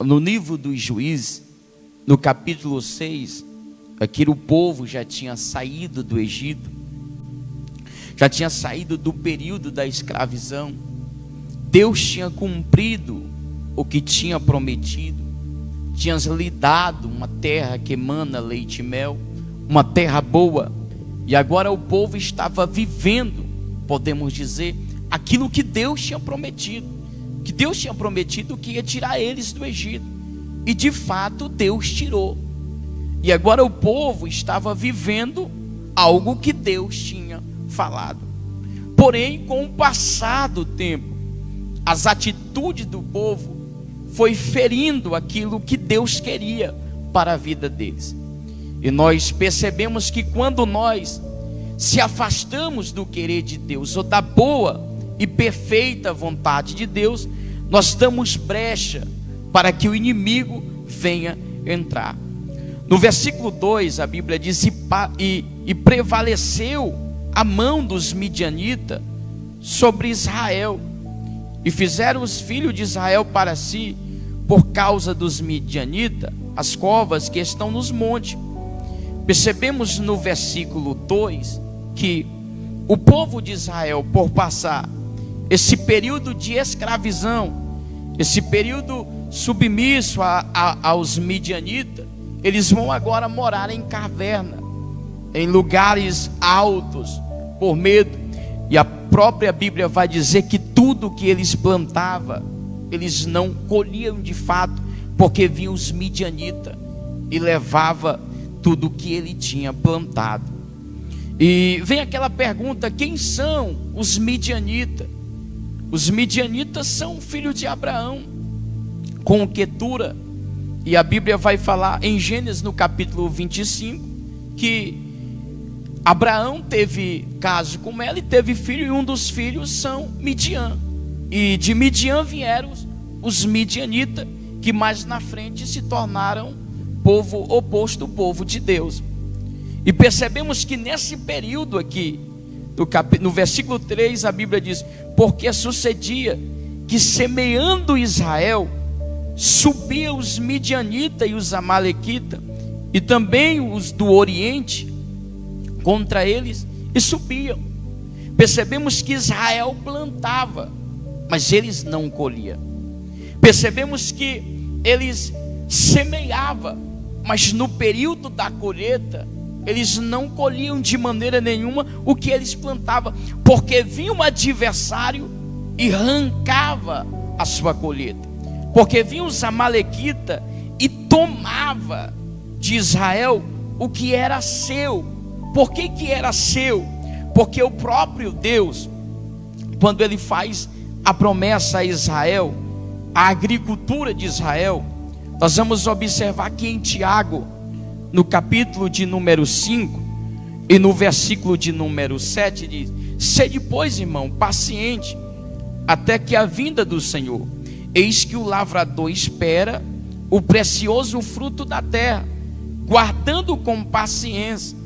no livro dos Juízes, no capítulo 6, aqui o povo já tinha saído do Egito, já tinha saído do período da escravidão. Deus tinha cumprido o que tinha prometido, tinha lhe dado uma terra que emana leite e mel, uma terra boa, e agora o povo estava vivendo, podemos dizer, aquilo que Deus tinha prometido, que ia tirar eles do Egito, e de fato Deus tirou, e agora o povo estava vivendo algo que Deus tinha falado. Porém, com o passar do tempo, as atitudes do povo foi ferindo aquilo que Deus queria para a vida deles. E nós percebemos que quando nós se afastamos do querer de Deus, ou da boa e perfeita vontade de Deus, nós damos brecha para que o inimigo venha entrar. No versículo 2, a Bíblia diz: e prevaleceu a mão dos midianitas sobre Israel, e fizeram os filhos de Israel para si, por causa dos midianitas, as covas que estão nos montes. Percebemos no versículo 2 que o povo de Israel, por passar esse período de escravidão, esse período submisso aos midianitas, eles vão agora morar em caverna, em lugares altos, por medo. E a própria Bíblia vai dizer que tudo que eles plantavam, eles não colhiam de fato, porque vinham os midianitas e levava tudo que ele tinha plantado. E vem aquela pergunta: quem são os midianitas? Os midianitas são filhos de Abraão, com Quetura. E a Bíblia vai falar em Gênesis, no capítulo 25, que Abraão teve caso com ela e teve filho, e um dos filhos são Midian. E de Midian vieram os midianitas, que mais na frente se tornaram povo oposto ao povo de Deus. E percebemos que nesse período aqui, no versículo 3, a Bíblia diz: porque sucedia que, semeando Israel, subiam os midianitas e os amalequitas, e também os do Oriente, contra eles, e subiam. Percebemos que Israel plantava, mas eles não colhiam. Percebemos que eles semeavam, mas no período da colheita, eles não colhiam de maneira nenhuma o que eles plantavam, porque vinha um adversário e arrancava a sua colheita, porque vinham os amalequitas e tomava de Israel o que era seu. Por que que era seu? Porque o próprio Deus, quando ele faz a promessa a Israel, a agricultura de Israel, nós vamos observar que em Tiago, no capítulo de número 5 e no versículo de número 7, diz: sede, pois, irmão, paciente até que a vinda do Senhor. Eis que o lavrador espera o precioso fruto da terra, guardando com paciência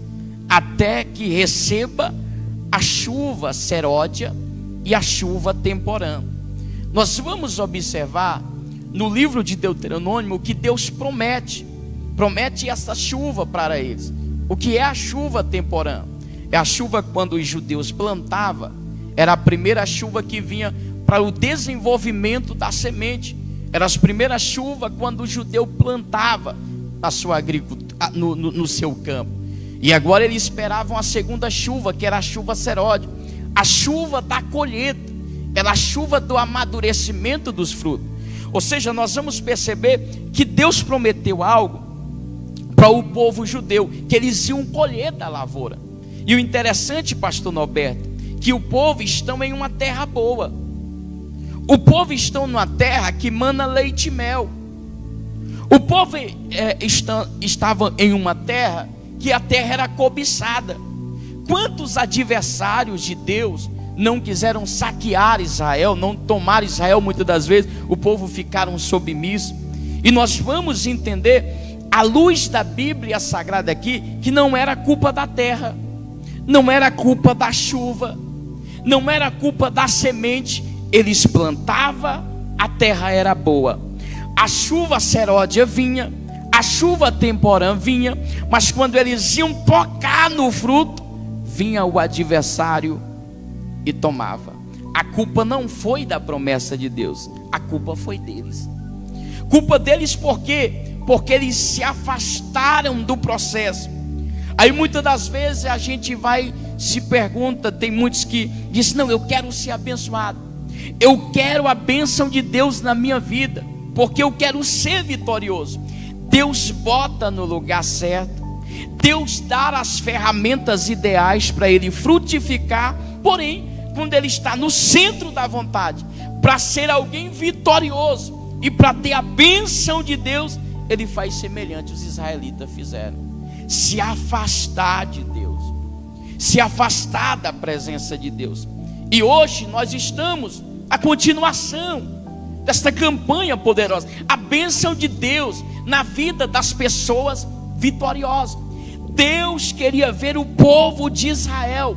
até que receba a chuva seródia e a chuva temporã. Nós vamos observar no livro de Deuteronômio que Deus promete essa chuva para eles. O que é a chuva temporã? É a chuva quando os judeus plantavam, era a primeira chuva que vinha para o desenvolvimento da semente. Era as primeiras chuvas quando o judeu plantava na sua agricultura, no seu campo. E agora eles esperavam a segunda chuva, que era a chuva seródia, a chuva da colheita, era a chuva do amadurecimento dos frutos. Ou seja, nós vamos perceber que Deus prometeu algo para o povo judeu, que eles iam colher da lavoura. E o interessante, pastor Norberto, que o povo estão em uma terra boa. O povo estão numa terra que mana leite e mel. O povo estava em uma terra que a terra era cobiçada. Quantos adversários de Deus não quiseram saquear Israel, não tomar Israel? Muitas das vezes o povo ficaram submisso. E nós vamos entender, à luz da Bíblia Sagrada aqui, que não era culpa da terra, não era culpa da chuva, não era culpa da semente. Eles plantavam, a terra era boa. a chuva seródia vinha, a chuva temporã vinha, mas quando eles iam tocar no fruto, vinha o adversário e tomava. A culpa não foi da promessa de Deus, a culpa foi deles. Culpa deles por quê? Porque eles se afastaram do processo. Aí muitas das vezes a gente vai, se pergunta, tem muitos que dizem, não, eu quero ser abençoado, eu quero a bênção de Deus na minha vida, porque eu quero ser vitorioso. Deus bota no lugar certo, Deus dá as ferramentas ideais para ele frutificar, porém, quando ele está no centro da vontade, para ser alguém vitorioso e para ter a bênção de Deus, ele faz semelhante os israelitas fizeram: se afastar de Deus, se afastar da presença de Deus. E hoje nós estamos a continuação desta campanha poderosa, a bênção de Deus na vida das pessoas vitoriosas. Deus queria ver o povo de Israel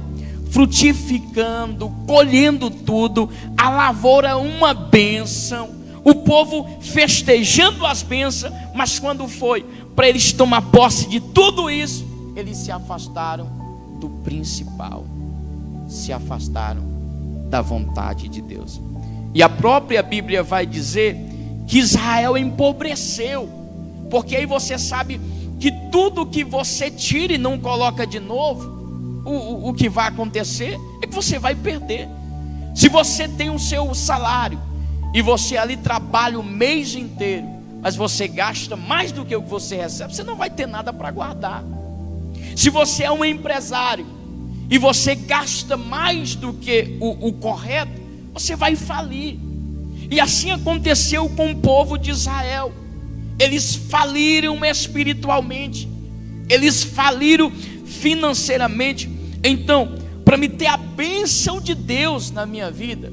frutificando, colhendo tudo, a lavoura uma bênção, o povo festejando as bênçãos, mas quando foi para eles tomar posse de tudo isso, eles se afastaram do principal, se afastaram da vontade de Deus. E a própria Bíblia vai dizer que Israel empobreceu, porque aí você sabe que tudo que você tira e não coloca de novo, o que vai acontecer é que você vai perder. Se você tem o seu salário e você ali trabalha o mês inteiro, mas você gasta mais do que o que você recebe, você não vai ter nada para guardar. Se você é um empresário e você gasta mais do que o correto, você vai falir. E assim aconteceu com o povo de Israel. Eles faliram espiritualmente, eles faliram financeiramente. Então, para me ter a bênção de Deus na minha vida,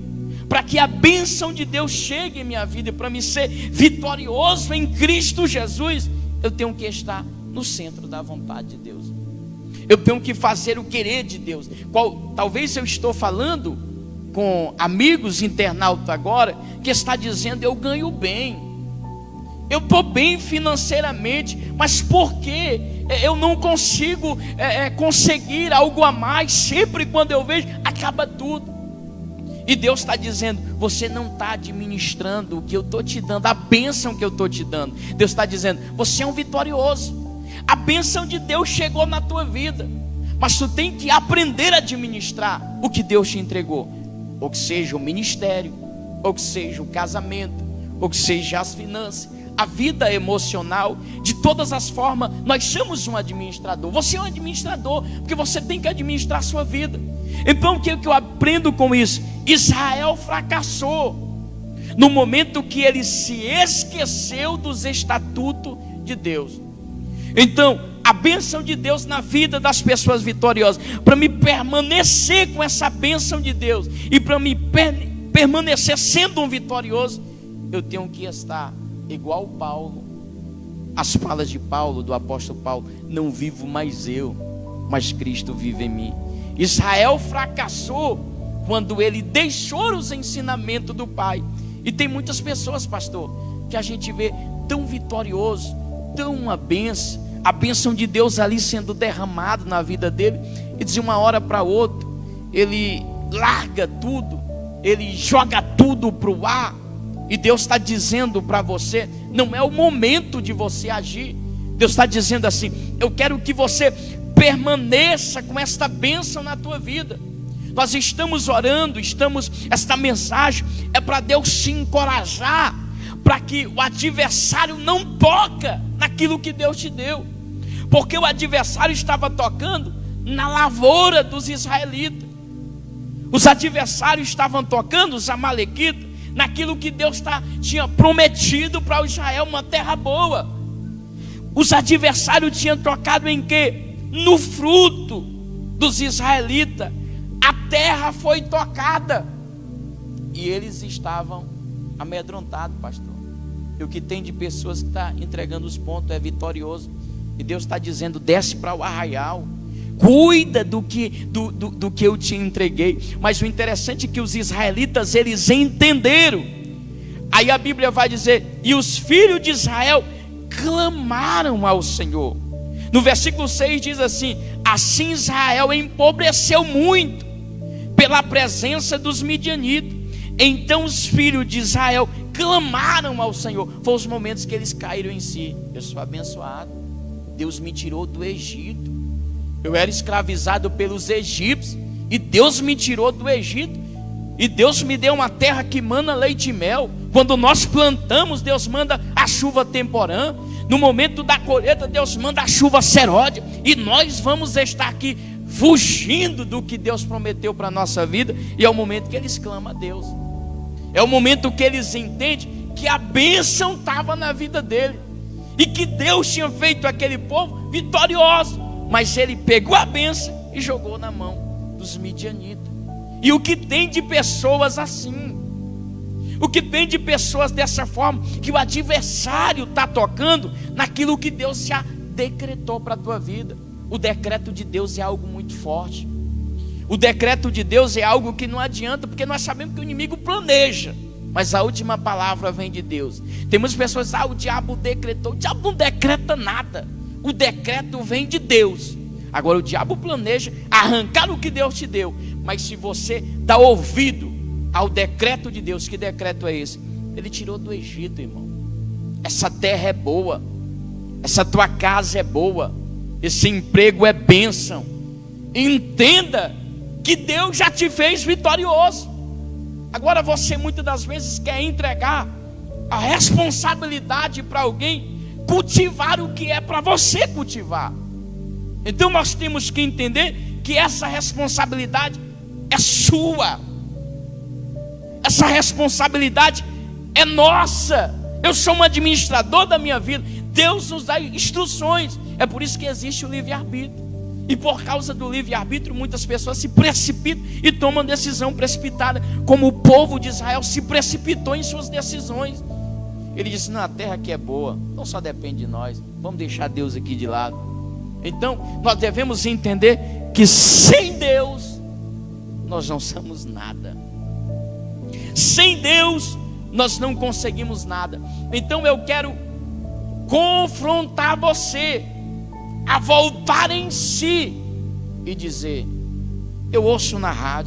para que a bênção de Deus chegue em minha vida, para me ser vitorioso em Cristo Jesus, eu tenho que estar no centro da vontade de Deus. Eu tenho que fazer o querer de Deus. Talvez eu estou falando com amigos internautas agora, que está dizendo, eu ganho bem, eu estou bem financeiramente, mas por que eu não consigo conseguir algo a mais? Sempre quando eu vejo, acaba tudo. E Deus está dizendo, você não está administrando o que eu estou te dando, a bênção que eu estou te dando. Deus está dizendo, você é um vitorioso, a bênção de Deus chegou na tua vida, mas tu tem que aprender a administrar o que Deus te entregou, ou que seja o ministério, ou que seja o casamento, ou que seja as finanças, a vida emocional. De todas as formas, nós somos um administrador. Você é um administrador, porque você tem que administrar a sua vida. Então o que eu aprendo com isso? Israel fracassou no momento que ele se esqueceu dos estatutos de Deus. Então a bênção de Deus na vida das pessoas vitoriosas, para me permanecer com essa bênção de Deus e para me permanecer sendo um vitorioso, eu tenho que estar igual Paulo. As palavras de Paulo, do apóstolo Paulo: não vivo mais eu, mas Cristo vive em mim. Israel fracassou quando ele deixou os ensinamentos do Pai. E tem muitas pessoas, pastor, que a gente vê tão vitorioso, tão uma bênção, a bênção de Deus ali sendo derramado na vida dele, e de uma hora para outra ele larga tudo, ele joga tudo para o ar. E Deus está dizendo para você, não é o momento de você agir. Deus está dizendo assim: eu quero que você permaneça com esta bênção na tua vida. Nós estamos orando, esta mensagem é para Deus te encorajar, para que o adversário não toque naquilo que Deus te deu, porque o adversário estava tocando na lavoura dos israelitas. Os adversários estavam tocando, os amalequitas, naquilo que Deus tinha prometido para Israel, uma terra boa. Os adversários tinham tocado em quê? No fruto dos israelitas. A terra foi tocada e eles estavam amedrontados, pastor. E o que tem de pessoas que estão entregando os pontos é vitorioso, e Deus está dizendo: desce para o arraial, cuida do que eu te entreguei. Mas o interessante é que os israelitas, eles entenderam Aí a Bíblia vai dizer: e os filhos de Israel clamaram ao Senhor. No versículo 6 diz assim: assim Israel empobreceu muito pela presença dos midianitas. Então os filhos de Israel clamaram ao Senhor. Foram os momentos que eles caíram em si. Eu sou abençoado, Deus me tirou do Egito. Eu era escravizado pelos egípcios, e Deus me tirou do Egito, e Deus me deu uma terra que mana leite e mel. Quando nós plantamos, Deus manda a chuva temporã. No momento da colheita, Deus manda a chuva seródia. E nós vamos estar aqui fugindo do que Deus prometeu para a nossa vida. E é o momento que eles clamam a Deus. É o momento que eles entendem que a bênção estava na vida dele, e que Deus tinha feito aquele povo vitorioso. Mas ele pegou a bênção e jogou na mão dos midianitas. E o que tem de pessoas assim, o que tem de pessoas dessa forma, que o adversário está tocando naquilo que Deus já decretou para a tua vida. O decreto de Deus é algo muito forte. O decreto de Deus é algo que não adianta, porque nós sabemos que o inimigo planeja, mas a última palavra vem de Deus. Tem muitas pessoas: o diabo decretou. O diabo não decreta nada, o decreto vem de Deus. Agora o diabo planeja arrancar o que Deus te deu, mas se você dá ouvido ao decreto de Deus, que decreto é esse? Ele tirou do Egito, irmão. Essa terra é boa, essa tua casa é boa, esse emprego é bênção. Entenda que Deus já te fez vitorioso. Agora você muitas das vezes quer entregar a responsabilidade para alguém cultivar o que é para você cultivar. Então nós temos que entender que essa responsabilidade é sua, essa responsabilidade é nossa. Eu sou um administrador da minha vida, Deus nos dá instruções. É por isso que existe o livre-arbítrio. E por causa do livre-arbítrio, muitas pessoas se precipitam e tomam decisão precipitada, como o povo de Israel se precipitou em suas decisões. Ele disse: não, a terra aqui é boa, não só depende de nós, vamos deixar Deus aqui de lado. Então nós devemos entender que sem Deus nós não somos nada. Sem Deus nós não conseguimos nada. Então eu quero confrontar você a voltar em si e dizer: eu ouço na rádio,